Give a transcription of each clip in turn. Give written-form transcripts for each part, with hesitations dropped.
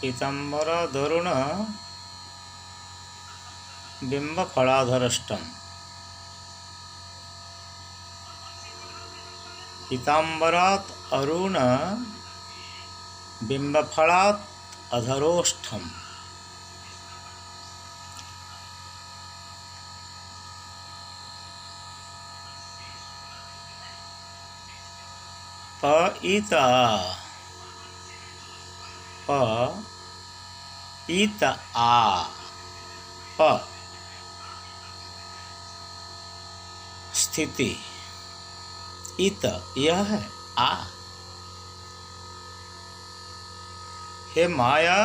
पीताम्बर दरुण बिंब फलाधरष्टम। पीताम्बरात् अरुण बिंबफलात् अधरोष्ठम। प ईता प ईत आ प स्थिति इत यह है आ। हे माया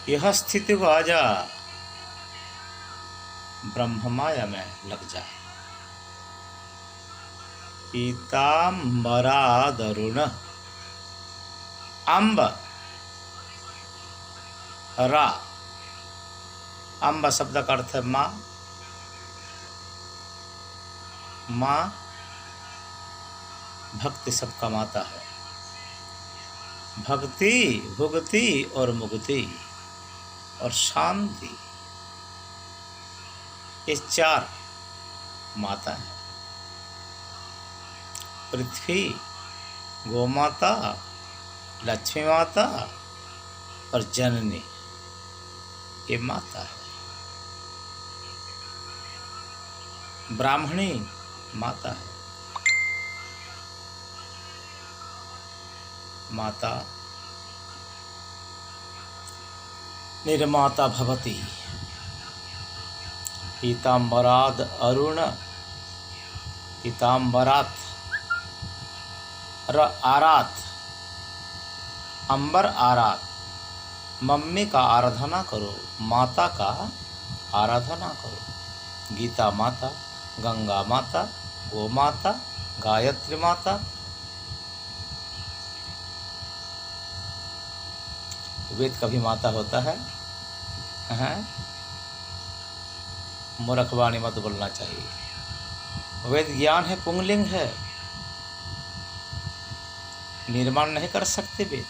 यह स्थिति को आ जा, ब्रह्म माया में लग जा। पीताम्बरादरुण अम्ब रा। अम्ब शब्द का अर्थ है माँ। माँ भक्ति सबका माता है। भक्ति भुक्ति और मुक्ति और शांति, ये चार माता है। पृथ्वी गोमाता, लक्ष्मी माता और जननी, ये माता है। ब्राह्मणी माता है। माता निर्माता भवति। पीताम्बराद अरुण, पीताम्बरात र आरात, अंबर आरात। मम्मी का आराधना करो, माता का आराधना करो। गीता माता, गंगा माता, गो माता, गायत्री माता। वेद का भी माता होता है। मूर्खवाणी मत बोलना चाहिए। वेद ज्ञान है, पुंगलिंग है, निर्माण नहीं कर सकते वेद।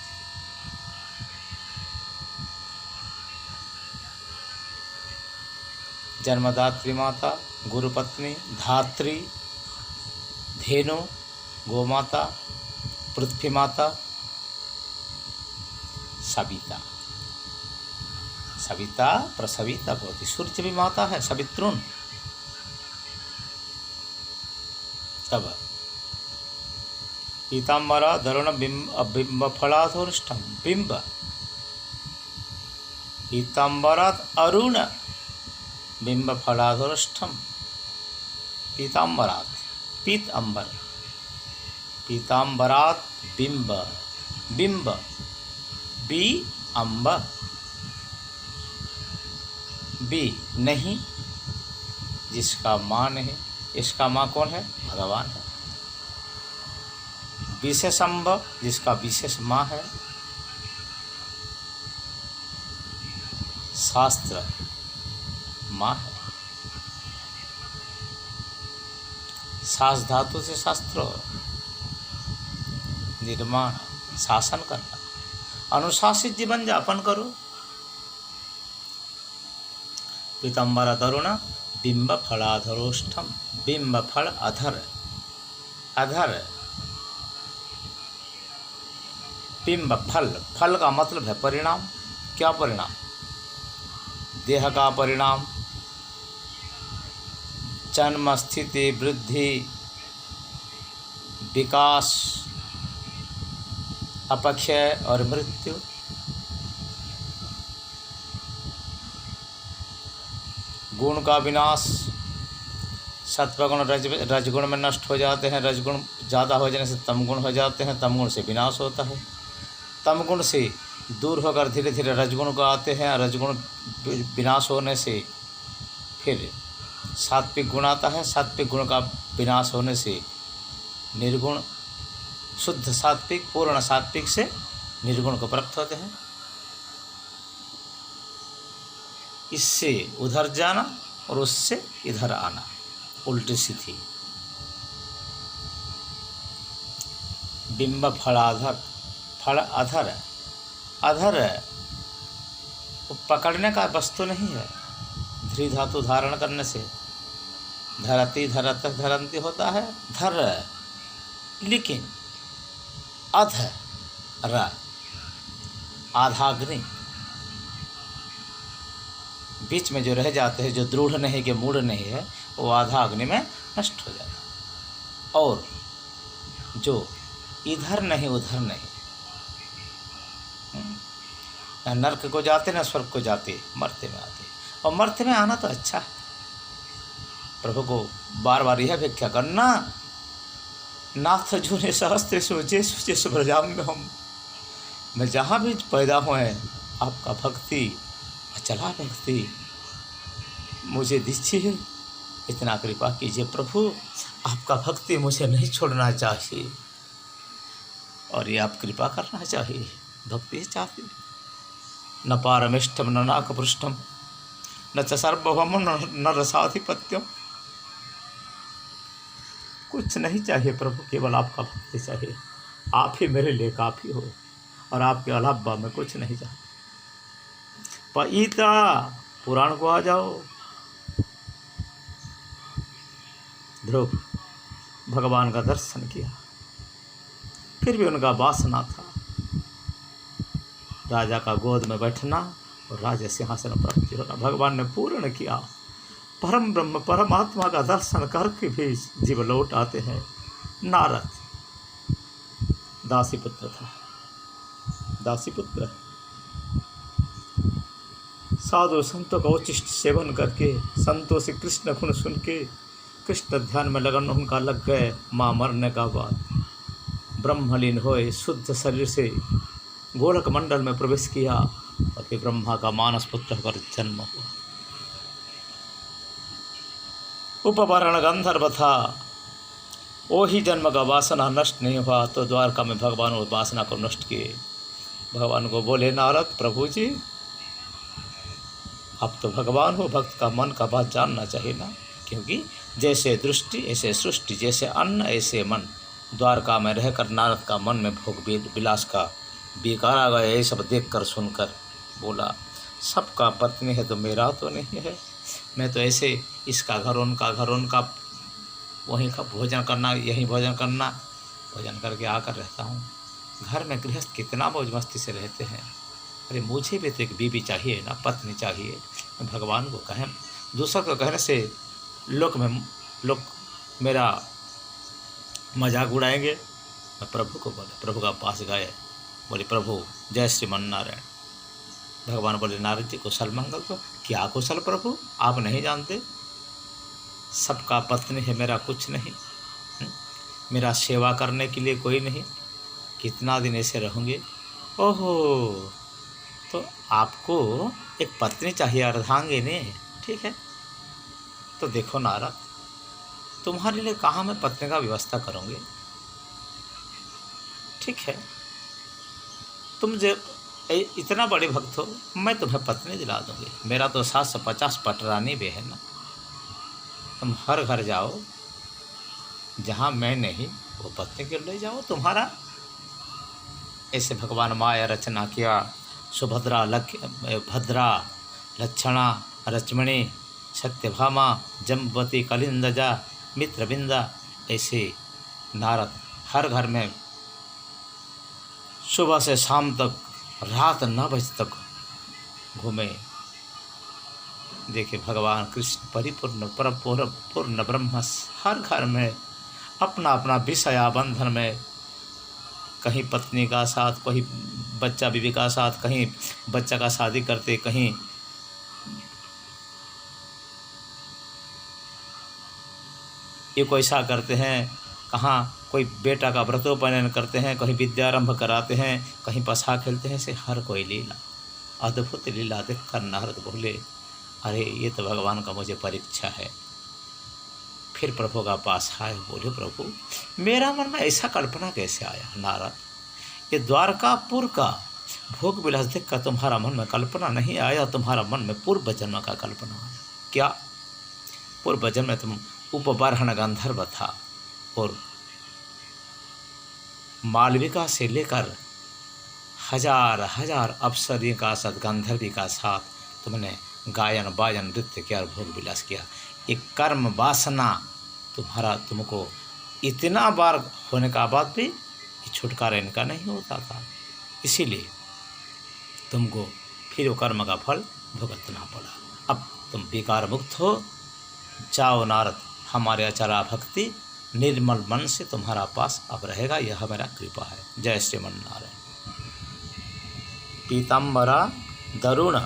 जन्मदात्री माता, गुरुपत्नी, धात्री, धेनु, गोमाता, पृथ्वी माता, सविता। सविता प्रसविता भवति। सूर्य भी माता है, सवितृन। तब पीताम्बरा दरुण बिंब फलाधोष्टम। बिंब पीताम्बरात् अरुण बिंब फलाधोष्टम। पीताम्बरात् पीत अंबर, पीताम्बरात् बिंब, बिंब बी अंब, बी नहीं, जिसका माँ नहीं। इसका माँ कौन है? भगवान है। विशेष अम्ब, जिसका विशेष माँ है। शास्त्र माँ है। शास धातु से शास्त्र, निर्माण, शासन करना। अनुशासित जीवन यापन करो। पीताम्बर तरुण बिंब फलाधरोष्ठम। बिंब फल अधर, अधर बिंब फल। फल का मतलब है परिणाम। क्या परिणाम? देह का परिणाम, जन्म, स्थिति, वृद्धि, विकास, अपक्षय और मृत्यु। गुण का विनाश, सत्वगुण रजगुण में नष्ट हो जाते हैं। रजगुण ज़्यादा हो जाने से तमगुण हो जाते हैं। तमगुण से विनाश होता है। तमगुण से दूर होकर धीरे धीरे रजगुण को आते हैं। रजगुण विनाश होने से फिर सात्विक गुण आता है। सात्विक गुण का विनाश होने से निर्गुण, शुद्ध सात्विक, पूर्ण सात्विक से निर्गुण को प्राप्त होते हैं। इससे उधर जाना और उससे इधर आना, उल्टी सीधी। बिंब फलाधर, फल अधर, अधर वो पकड़ने का वस्तु नहीं है। ध्री धातु धारण करने से धरती धरत धरंती होता है धर, लेकिन अध र आधाग्नि बीच में जो रह जाते हैं, जो दृढ़ नहीं के मूढ़ नहीं है, वो आधा अग्नि में नष्ट हो जाता है। और जो इधर नहीं उधर नहीं, न नरक को जाते न स्वर्ग को जाते, मरते में आते। और मरते में आना तो अच्छा है। प्रभु को बार बार यह व्याख्या करना, नाथ जो ने सहस्त्र जेसु जेसु ब्रजाम में हम, मैं जहाँ भी पैदा हुए आपका भक्ति अचला भक्ति मुझे दीजिए, इतना कृपा कीजिए प्रभु, आपका भक्ति मुझे नहीं छोड़ना चाहिए और ये आप कृपा करना चाहिए। भक्ति चाहती न पारमिष्ठम न नाकपृष्ठम न च सर्वभम न रसाधिपत्यम, कुछ नहीं चाहिए प्रभु, केवल आपका भक्ति चाहिए। आप ही मेरे लिए काफ़ी हो और आपके अलावा मैं कुछ नहीं चाहता। पईता पुराण को आ जाओ। ध्रुव भगवान का दर्शन किया, फिर भी उनका वासना था राजा का गोद में बैठना और राजा सिंहासन प्राप्ति होना। भगवान ने पूर्ण किया। परम ब्रह्म परमात्मा का दर्शन करके भी जीव लौट आते हैं। नारद दासी पुत्र था, दासी पुत्र साधु संतों का उचिष्ट सेवन करके, संतों से कृष्ण गुण सुन के कृष्ण ध्यान में लगन उनका लग गए। माँ मरने का बाद ब्रह्मलीन होए, शुद्ध शरीर से गोलक मंडल में प्रवेश किया और फिर ब्रह्मा का मानस पुत्र होकर जन्म हुआ। उपवरण गंधर्व था, वो ही जन्म का वासना नष्ट नहीं हुआ तो द्वारका में भगवान उस वासना को नष्ट किए। भगवान को बोले नारद प्रभु जी, आप तो भगवान हो, भक्त का मन का बात जानना चाहिए ना, क्योंकि जैसे दृष्टि ऐसे सृष्टि, जैसे अन्न ऐसे मन। द्वारका में रहकर नारद का मन में भोग विलास का बेकार आ गया। ये सब देखकर सुनकर बोला, सबका पत्नी है तो मेरा तो नहीं है। मैं तो ऐसे इसका घर उनका घर उनका, वहीं का भोजन करना यहीं भोजन करना, भोजन करके आकर रहता हूँ। घर में गृहस्थ कितना मौज मस्ती से रहते हैं। अरे मुझे भी तो एक बीवी चाहिए ना, पत्नी चाहिए। भगवान को कहें, दूसरों को कहने से लोग मेरा मजाक उड़ाएंगे। मैं प्रभु को बोले, प्रभु का पास गए, बोले प्रभु जय श्रीमन नारायण। भगवान बोले नारद जी कुशल मंगल। तो क्या कुशल प्रभु, आप नहीं जानते, सबका पत्नी है, मेरा कुछ नहीं, मेरा सेवा करने के लिए कोई नहीं, कितना दिन ऐसे रहूँगे। ओहो, तो आपको एक पत्नी चाहिए अर्धांगिनी, ठीक है। तो देखो नारद, तुम्हारे लिए कहाँ मैं पत्नी का व्यवस्था करूँगी, ठीक है। तुम जब इतना बड़े भक्त हो, मैं तुम्हें पत्नी दिला दूँगी। मेरा तो 750 पटरानी भी है ना। तुम हर घर जाओ, जहाँ मैं नहीं वो पत्नी के ले जाओ तुम्हारा। ऐसे भगवान माया रचना किया। सुभद्रा भद्रा लक्षणा रचमणी सत्यभामा जम्बवती कलिंदजा मित्रबिंदा, ऐसे नारद हर घर में सुबह से शाम तक रात 9 बजे तक घूमे। देखिए भगवान कृष्ण परिपूर्ण पूर्ण ब्रह्म हर घर में अपना अपना विषया बंधन में, कहीं पत्नी का साथ, कहीं बच्चा बीवी का साथ, कहीं बच्चा का शादी करते, कहीं ये कोई ऐसा करते हैं, कहाँ कोई बेटा का व्रतोपनयन करते हैं, कहीं विद्यारंभ कराते हैं, कहीं पसा खेलते हैं। से हर कोई लीला, अद्भुत लीला देखकर नारद बोले अरे ये तो भगवान का मुझे परीक्षा है। फिर प्रभु का पास आए, बोले प्रभु मेरा मन में ऐसा कल्पना कैसे आया। नारद, ये द्वारकापुर का भोग विलास देख कर तुम्हारा मन में कल्पना नहीं आया, तुम्हारा मन में पूर्व जन्म का कल्पना आया। क्या? पूर्व जन्म में तुम उपबर्हण गंधर्व था और मालविका से लेकर हजार हजार अप्सरी का साथ, गंधर्वी का साथ तुमने गायन बायन नृत्य किया और भोग विलास किया। एक कर्म वासना तुमको इतना बार होने का बाद भी छुटकारा इनका नहीं होता था, इसीलिए तुमको फिर वो कर्म का फल भुगतना पड़ा। अब तुम विकार मुक्त हो जाओ नारद, हमारे आचारा भक्ति निर्मल मन से तुम्हारा पास अब रहेगा, यह मेरा कृपा है। जय श्रीमन नारायण। पीताम्बरा दरुण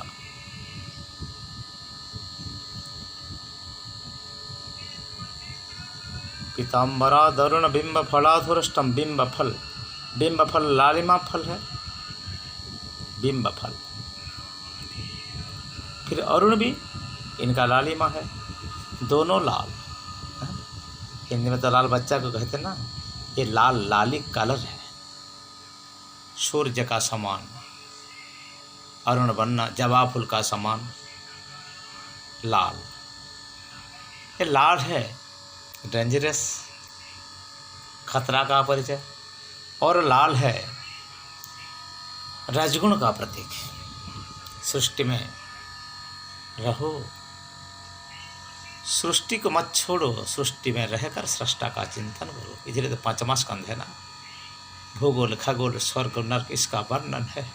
पीताम्बरा दरुण बिंब फलाधुरष्टम। बिंब फल, बिंब फल लालिमा फल है, बिंब फल। फिर अरुण भी इनका लालिमा है, दोनों लाल। हिंदी में तो लाल बच्चा को कहते ना, ये लाल लाली कलर है, सूर्य का समान। अरुण बनना जवा फूल का समान लाल। ये लाल है डेंजरस, खतरा का परिचय, और लाल है रजगुण का प्रतीक। सृष्टि में रहो, सृष्टि को मत छोड़ो, सृष्टि में रहकर सृष्टा का चिंतन करो। इसलिए तो 5वां स्कंध है ना, भूगोल खगोल स्वर्ग नरक इसका वर्णन है।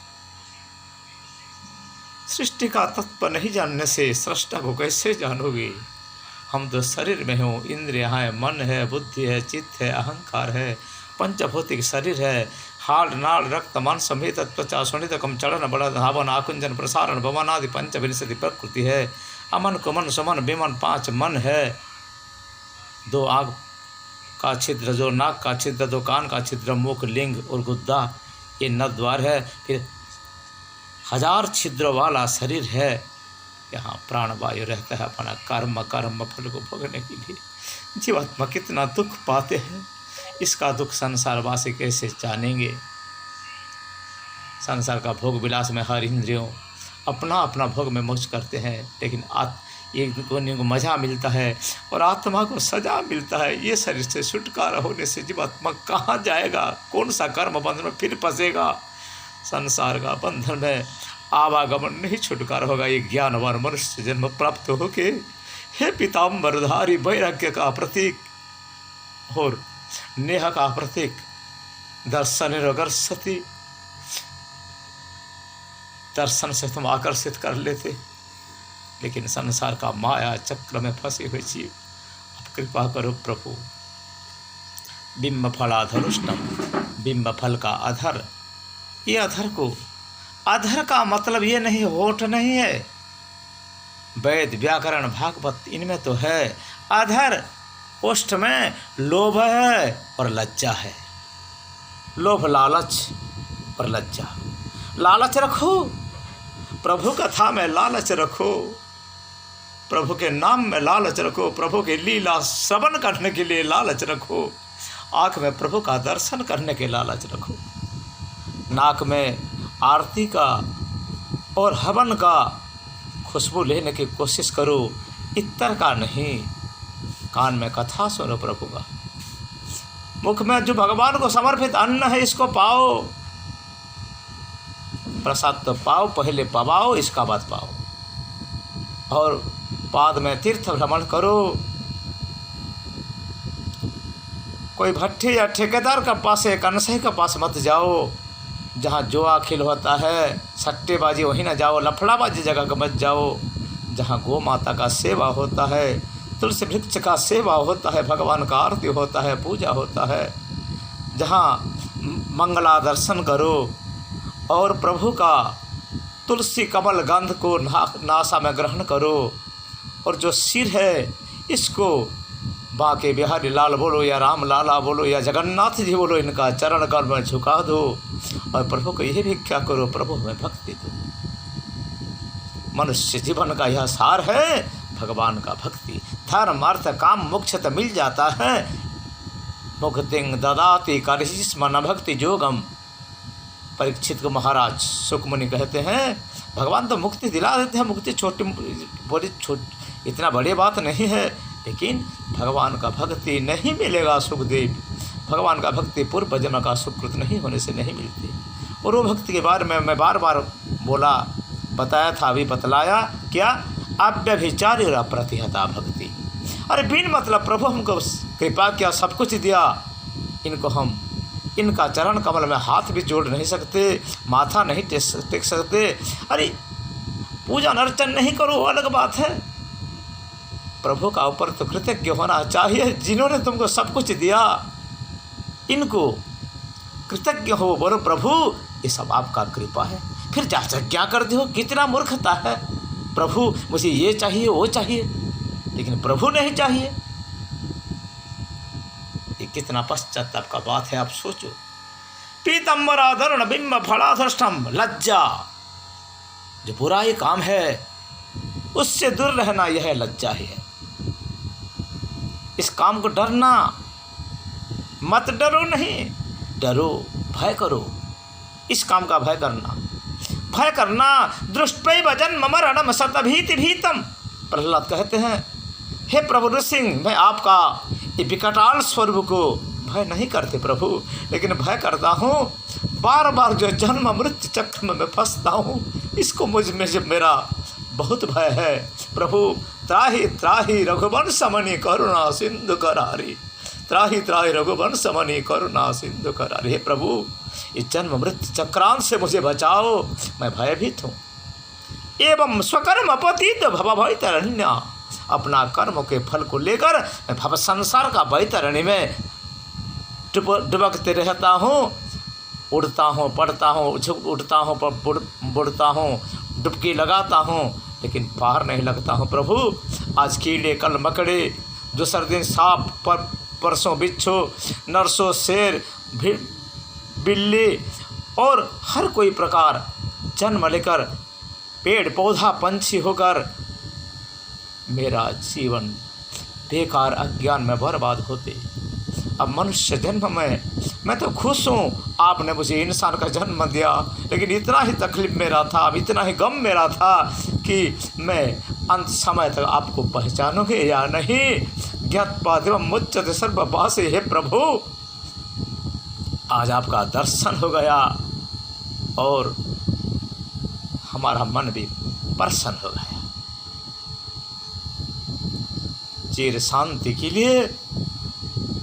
सृष्टि का तत्व नहीं जानने से सृष्टा को कैसे जानोगे। हम तो शरीर में हो, इंद्रियां है, मन है, बुद्धि है, चित्त है, अहंकार है, पंचभौतिक शरीर है। हाड़ नाड़ रक्त मांस समेत त्वचा सुनित कम चलन बड़ा धावन आकुंजन प्रसारण भवन आदि पंचविंशति प्रकृति है। अमन कुमन सुमन विमन 5 मन है। 2 आग का छिद्र, जो नाक का छिद्र, 2 कान का छिद्र, मुख लिंग और गुद्दा ये नवद्वार है। फिर 1000 छिद्र वाला शरीर है। यहाँ प्राण वायु रहता है अपना कर्म फल को भोगने के लिए। जीवात्मा कितना दुख पाते हैं, इसका दुख संसारवासी कैसे जानेंगे। संसार का भोग विलास में हर इंद्रियों अपना अपना भोग में मौज करते हैं, लेकिन एक को मजा मिलता है और आत्मा को सजा मिलता है। ये शरीर से छुटकारा होने से जीवात्मा कहाँ जाएगा, कौन सा कर्म बंधन में फिर फंसेगा। संसार का बंधन में आवागमन नहीं छुटकारा होगा। ये ज्ञानवान मनुष्य जन्म प्राप्त होके हे पीताम्बरधारी वैराग्य का प्रतीक और नेह का प्रतीक दर्शनरगर्षति, दर्शन से तुम आकर्षित कर लेते, लेकिन संसार का माया चक्र में फंसे हुए जीव, अब कृपा करो प्रभु। बिंब फलाधरुष्टम, बिंब फल का अधर। ये अधर को, अधर का मतलब ये नहीं होठ नहीं है, वेद व्याकरण भागवत इनमें तो है। अधर ओष्ठ में लोभ है और लज्जा है। लोभ लालच और लज्जा। लालच रखो, प्रभु कथा में लालच रखो, प्रभु के नाम में लालच रखो, प्रभु की लीला श्रवण करने के लिए लालच रखो, आँख में प्रभु का दर्शन करने के लालच रखो, नाक में आरती का और हवन का खुशबू लेने की कोशिश करो, इत्तर का नहीं। कान में कथा सुनो प्रभु का, मुख में जो भगवान को समर्पित अन्न है इसको पाओ। प्रसाद तो पाओ, पहले पवाओ इसका बाद पाओ। और पाद में तीर्थ भ्रमण करो। कोई भट्टी या ठेकेदार का पास है, कनसई का पास मत जाओ, जहाँ जुआ खेल होता है, सट्टेबाजी वहीं ना जाओ, लफड़ाबाजी जगह का मत जाओ। जहाँ गौ माता का सेवा होता है, तुलसी वृक्ष का सेवा होता है, भगवान का आरती होता है, पूजा होता है, जहाँ मंगला दर्शन करो और प्रभु का तुलसी कमल गंध को नासा में ग्रहण करो। और जो सिर है इसको बांके बिहारी लाल बोलो या राम लाला बोलो या जगन्नाथ जी बोलो, इनका चरण कमल में झुका दो और प्रभु को यही भिक्षा करो, प्रभु हमें भक्ति दो। मनुष्य जीवन का यह सार है, भगवान का भक्ति। धर्म अर्थ काम मोक्ष तो मिल जाता है। मुक्तिं ददाति करिष्म भक्ति जोगम। परीक्षित को महाराज सुकमुनि कहते हैं, भगवान तो मुक्ति दिला देते हैं, मुक्ति छोटी बड़ी इतना बड़ी बात नहीं है, लेकिन भगवान का भक्ति नहीं मिलेगा सुखदेव। भगवान का भक्ति पूर्व जन्म का सुकृत नहीं होने से नहीं मिलती। और वो भक्ति के बारे में मैं बार बार बोला, बताया था, अभी बतलाया क्या, अव्यभिचारी और अप्रतिहता भक्ति। अरे बिन मतलब प्रभु हमको कृपा किया, सब कुछ दिया, इनको हम इनका चरण कमल में हाथ भी जोड़ नहीं सकते, माथा नहीं टेक सकते। अरे पूजा अर्चन नहीं करो अलग बात है, प्रभु का ऊपर तो कृतज्ञ होना चाहिए, जिन्होंने तुमको सब कुछ दिया, इनको कृतज्ञ हो, बोलो प्रभु ये सब आपका कृपा है। फिर क्या कर दो, कितना मूर्खता है, प्रभु मुझे ये चाहिए वो चाहिए, लेकिन प्रभु नहीं चाहिए। ये कितना पश्चाताप का बात है, आप सोचो। पीतम्बराधरण बिंब फलाधष्टम, लज्जा, जो बुराई काम है उससे दूर रहना, यह लज्जा ही है। इस काम को डरना मत, डरो नहीं, डरो, भय करो, इस काम का भय करना। दृष्टैव जन्म मरणम सतभीति भीतम, प्रहलाद कहते हैं, हे प्रभु नृसिंह, मैं आपका ये विकटाल स्वरूप को भय नहीं करते प्रभु, लेकिन भय करता हूँ बार बार जो जन्म मृत्यु चक्र में मैं फंसता हूँ, इसको मुझ में जब मेरा बहुत भय है। प्रभु त्राहि त्राहि रघुवंश मणि करुणा सिंधु करारी, त्राहि त्राहि रघुवंश मणि करुणा सिंधु करारी। हे प्रभु इस जन्म मृत्यु चक्रांत से मुझे बचाओ, मैं भयभीत हूँ। एवं स्वकर्म अपतीत भव भैतरण्य, अपना कर्म के फल को लेकर मैं भव संसार का बैतरणी में डुबकते रहता हूँ, उड़ता हूँ, पड़ता हूँ, उड़ता हूँ, बुड़ता हूँ, डुबकी लगाता हूँ, लेकिन पार नहीं लगता हूँ। प्रभु आज कीड़े, कल मकड़े, दूसरे दिन सांप, परसों बिच्छू, नरसों शेर, बिल्ली और हर कोई प्रकार जन्म लेकर पेड़ पौधा पंछी होकर मेरा जीवन बेकार अज्ञान में बर्बाद होते। अब मनुष्य जन्म में मैं तो खुश हूँ, आपने मुझे इंसान का जन्म दिया, लेकिन इतना ही तकलीफ मेरा था, इतना ही गम मेरा था कि मैं अंत समय तक आपको पहचानूंगे या नहीं। ज्ञात्वा देवं मुच्यते सर्वभाषे, हे प्रभु आज आपका दर्शन हो गया और हमारा मन भी प्रसन्न हो गया। चिर शांति के लिए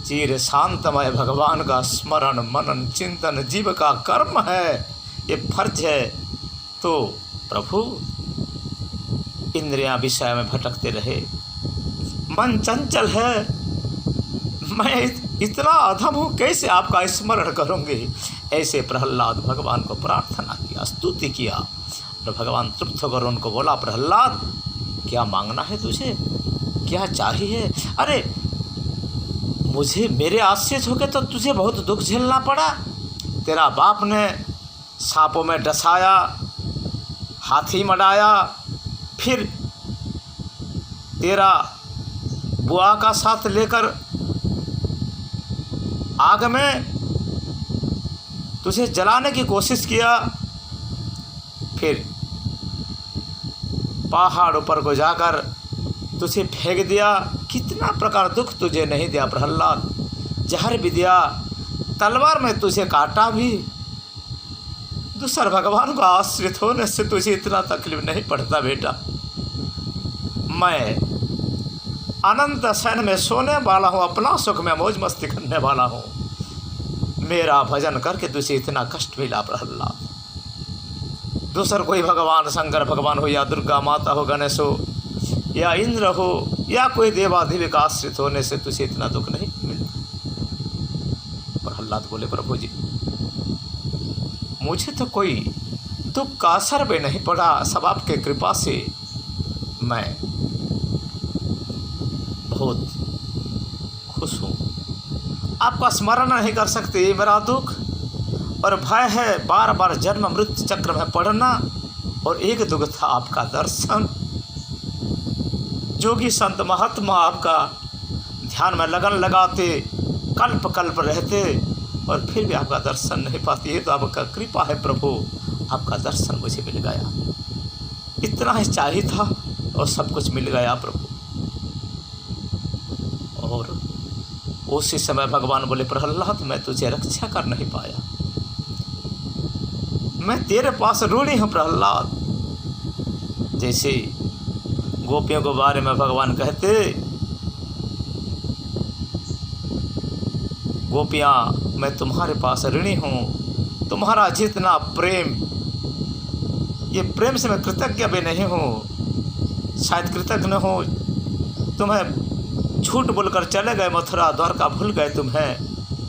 चिर शांतमय भगवान का स्मरण मनन चिंतन जीव का कर्म है, ये फर्ज है। तो प्रभु इंद्रियां विषय में भटकते रहे, मन चंचल है, मैं इतना अधम हूँ, कैसे आपका स्मरण करूँगी। ऐसे प्रहलाद भगवान को प्रार्थना किया, स्तुति किया, तो भगवान तृप्त होकर उनको बोला, प्रहलाद क्या मांगना है तुझे, क्या चाहिए। अरे मुझे मेरे आश्रित हो गए तो तुझे बहुत दुख झेलना पड़ा, तेरा बाप ने सांपों में डसाया, हाथी मडाया, फिर तेरा बुआ का साथ लेकर आग में तुझे जलाने की कोशिश किया, फिर पहाड़ ऊपर को जाकर तुझे फेंक दिया। कितना प्रकार दुख तुझे नहीं दिया प्रहलाद, जहर भी दिया, तलवार में तुझे काटा भी। दूसरे भगवान को आश्रित होने से तुझे इतना तकलीफ नहीं पड़ता बेटा। मैं अनंत शयन में सोने वाला हूँ, अपना सुख में मौज मस्ती करने वाला हूँ, मेरा भजन करके तुझे इतना कष्ट मिला प्रहलाद। दूसरा कोई भगवान, शंकर भगवान हो या दुर्गा माता हो, गणेश हो या इंद्र हो या कोई देवाधिदेव का आश्रित होने से तुझे इतना दुख नहीं मिलता। प्रहलाद बोले, प्रभु जी मुझे तो कोई दुख का असर भी नहीं पड़ा, सब आपके कृपा से मैं बहुत खुश हूँ। आपका स्मरण नहीं कर सकते, ये मेरा दुख और भय है, बार बार जन्म मृत्यु चक्र में पड़ना, और एक दुख था आपका दर्शन। जोगी संत महात्मा आपका ध्यान में लगन लगाते, कल्प कल्प रहते, और फिर भी आपका दर्शन नहीं पाते। ये तो आपका कृपा है प्रभु, आपका दर्शन मुझे मिल गया। इतना ही चाहिए था और सब कुछ मिल गया प्रभु। और उसी समय भगवान बोले, प्रहलाद मैं तुझे रक्षा कर नहीं पाया, मैं तेरे पास ऋणी हूँ प्रहलाद। जैसे गोपियों के बारे में भगवान कहते, गोपियाँ मैं तुम्हारे पास ऋणी हूँ, तुम्हारा जितना प्रेम, ये प्रेम से मैं कृतज्ञ भी नहीं हूँ, शायद कृतज्ञ हूँ। तुम्हें झूठ बोलकर चले गए मथुरा, द्वारका भूल गए तुम्हें,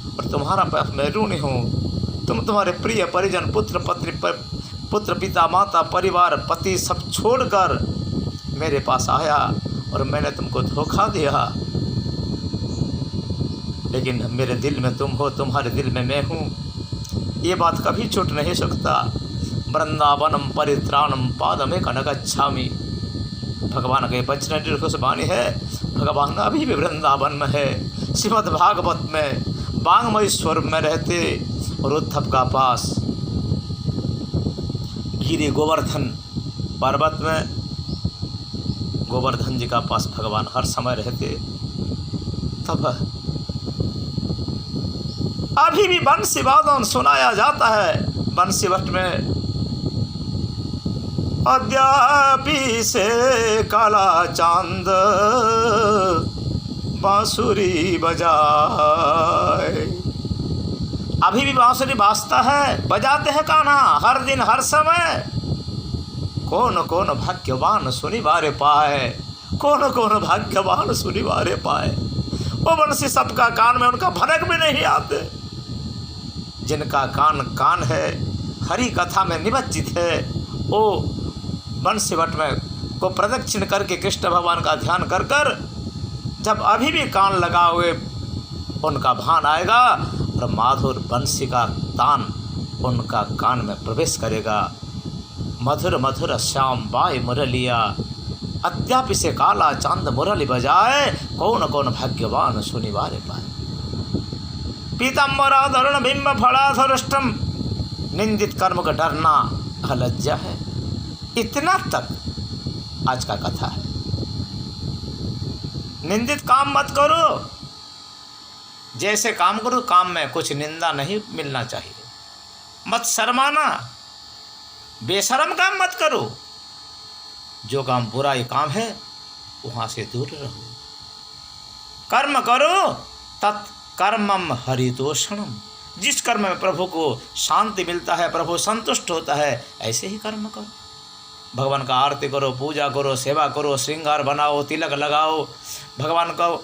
और तुम्हारा पास मैं ऋणी हूँ। तुम तुम्हारे प्रिय परिजन, पुत्र पत्नी, पुत्र पिता माता परिवार पति सब छोड़कर मेरे पास आया और मैंने तुमको धोखा दिया, लेकिन मेरे दिल में तुम हो, तुम्हारे दिल में मैं हूँ, ये बात कभी छूट नहीं सकता। वृंदावनम परित्राणम पादमेक न गच्छामि। भगवान के वचन निर्घोष वाणी है, भगवान अभी भी वृंदावन में है। श्रीमद् भागवत में वांगमय स्वरूप में रहते और उद्धव का पास गिरी गोवर्धन पर्वत में गोवर्धन जी का पास भगवान हर समय रहते। तब अभी भी बंसी वादन सुनाया जाता है। बंसी वट में अद्यापि से काला चांद बांसुरी बजाए। अभी भी बांसुरी बाजता है, बजाते हैं कान्हा हर दिन हर समय। कौन कौन भाग्यवान सुनी बारे पाए, कौन कौन भाग्यवान सुनी बारे पाए। वो बंसी सबका कान में उनका भनक भी नहीं आते। जिनका कान कान है, हरि कथा में निमज्जित है, वो बंसी वट में को प्रदक्षिण करके कृष्ण भगवान का ध्यान कर कर जब अभी भी कान लगाओगे उनका भान आएगा और माधुर बंसी का तान उनका कान में प्रवेश करेगा। मधुर मधुर श्याम बाई मुरलिया, अद्यापि से काला चांद मुरली बजाए। कौन कौन भाग्यवान सुनी बारे पाए। पीताम्बराधरण बिंब फलाधरुष्टम, निंदित कर्म का डरना अलज्जा है। इतना तक आज का कथा है। निंदित काम मत करो, जैसे काम करो काम में कुछ निंदा नहीं मिलना चाहिए। मत शर्माना, बेशरम काम मत करो। जो काम बुराई काम है वहाँ से दूर रहो। कर्म करो तत्कर्मम हरितोषणम, जिस कर्म में प्रभु को शांति मिलता है, प्रभु संतुष्ट होता है, ऐसे ही कर्म करो। भगवान का आरती करो, पूजा करो, सेवा करो, श्रृंगार बनाओ, तिलक लगाओ, भगवान को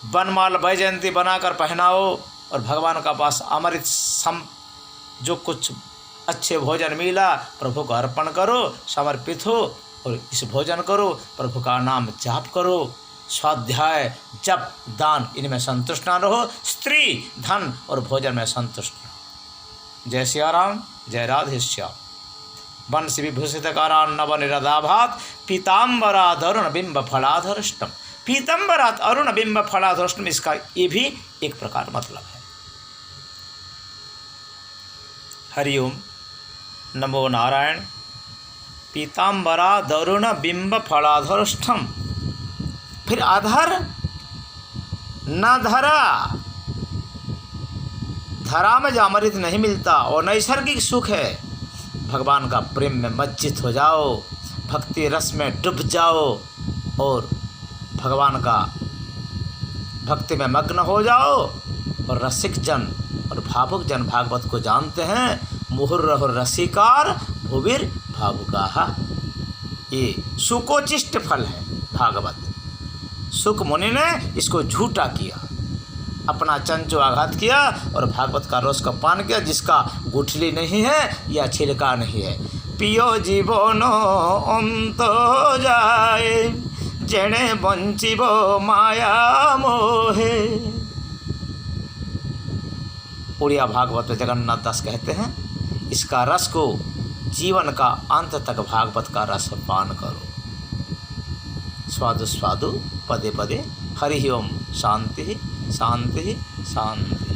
बनमाल वैजयंती बनाकर पहनाओ और भगवान का पास अमृत सम जो कुछ अच्छे भोजन मिला प्रभु को अर्पण करो, समर्पित हो और इस भोजन करो, प्रभु का नाम जाप करो, स्वाध्याय जप दान इनमें संतुष्ट ना रहो, स्त्री धन और भोजन में संतुष्ट रहो। जय सिया राम, जय राधे श्याम। वंश विभूषित कारान नव निरदाभात, पीताम्बरात अरुण बिंब फलाधरुष्टम। पीताम्बरात अरुण बिंब फलाधरुष्टम, इसका ये भी एक प्रकार मतलब है। हरिओम, नमो नारायण। पीताम्बरात अरुण बिंब फलाधरुष्टम, फिर अधर न धरा, धरा में जो अमृत नहीं मिलता और नैसर्गिक सुख है, भगवान का प्रेम में मज्जित हो जाओ, भक्ति रस में डूब जाओ और भगवान का भक्ति में मग्न हो जाओ। और रसिक जन और भावुक जन भागवत को जानते हैं। मुहुर्रहु रसिकार भुविर भावुकाः, ये सुकोचिष्ट फल है भागवत। सुक मुनि ने इसको झूठा किया, अपना चंचो आघात किया और भागवत का रस का पान किया, जिसका गुठली नहीं है या छिलका नहीं है। पियो जीवन अंत जाए, जेणे बंचिब माया मोहे। उड़िया भागवत में जगन्नाथ दास कहते हैं, इसका रस को जीवन का अंत तक भागवत का रस पान करो। स्वादु स्वादु पदे पदे। हरि ओम। शांति शांति शांति।